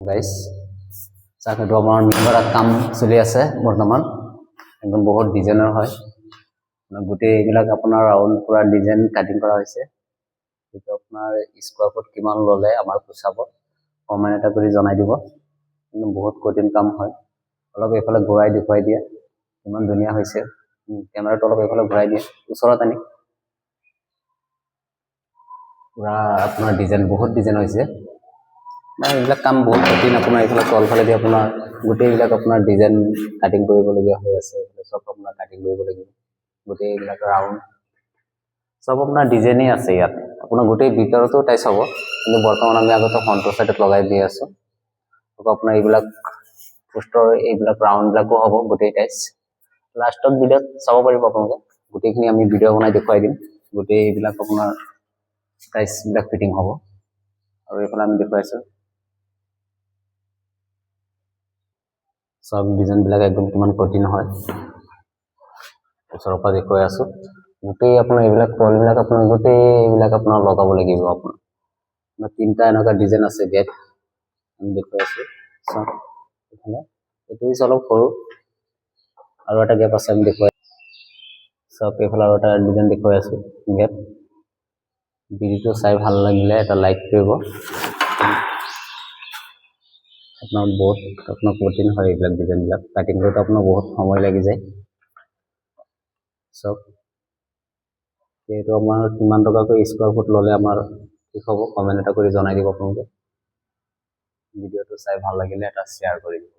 guys চাকৰিটো আমাৰ মেম্বাৰৰ কাম চলি আছে বৰ্তমান একদম বহুত ডিজাইনৰ হয় গোটেই এইবিলাক আপোনাৰ ৰাউন্ড পুৰা ডিজাইন কাটিং কৰা হৈছে এইটো আপোনাৰ স্কয়াৰ ফুট কিমান ললে আমাৰ পোচাবত কমেন্ট এটা কৰি জনাই দিব কিন্তু বহুত কঠিন কাম হয় অলপ এইফালে ঘূৰাই দেখুৱাই দিয়া কিমান ধুনীয়া হৈছে কেমেৰাটো অলপ এইফালে ঘূৰাই দিয়া ওচৰত আনি পুৰা আপোনাৰ ডিজাইন বহুত ডিজাইন হৈছে মানে এইবিলাক কাম বহুত কঠিন আপোনাৰ এইফালে তলফালে দি আপোনাৰ গোটেইবিলাক আপোনাৰ ডিজাইন কাটিং কৰিবলগীয়া হৈ আছে সব আপোনাৰ কাটিং কৰিবলগীয়া গোটেইবিলাক ৰাউন্ড সব আপোনাৰ ডিজাইনেই আছে ইয়াত আপোনাৰ গোটেই ভিতৰতো টাইচ হ'ব কিন্তু বৰ্তমান আমি আগতে ফ্ৰণ্টৰ সাইডত লগাই দি আছো আকৌ আপোনাৰ এইবিলাক পোষ্টৰ এইবিলাক ৰাউন্ডবিলাকো হ'ব গোটেই টাইচ লাষ্টত ভিডিঅ'ত চাব পাৰিব আপোনালোকে গোটেইখিনি আমি ভিডিঅ' বনাই দেখুৱাই দিম গোটেই এইবিলাক আপোনাৰ টাইচ বিলাক ফিটিং হ'ব আৰু এইফালে আমি দেখুৱাইছো সব ডিজাইন বিলাক একদম কিমান কঠিন হয় ওচৰৰ পৰা দেখুৱাই আছো গোটেই আপোনাৰ এইবিলাক পলবিলাক আপোনাৰ গোটেই এইবিলাক আপোনাৰ লগাব লাগিব আপোনাৰ তিনটা এনেকুৱা ডিজাইন আছে গেট আমি দেখুৱাই আছো সব এখানে এইটো অলপ সৰু আৰু এটা গেপ আছে আমি দেখুৱাই সব এইফালে আৰু এটা ডিজাইন দেখুৱাই আছো গেপ ভিডিঅ'টো চাই ভাল লাগিলে এটা লাইক কৰিব আপোনাৰ বহুত আপোনাৰ কঠিন হয় এইবিলাক ডিজাইনবিলাক কাটিং কৰোঁতে আপোনাৰ বহুত সময় লাগি যায় সব এইটো আমাৰ কিমান টকাকৈ স্কয়াৰ ফুট ললে আমাৰ ঠিক হ'ব কমেন্ট এটা কৰি জনাই দিব আপোনালোকে ভিডিঅ'টো চাই ভাল লাগিলে এটা শ্বেয়াৰ কৰি দিব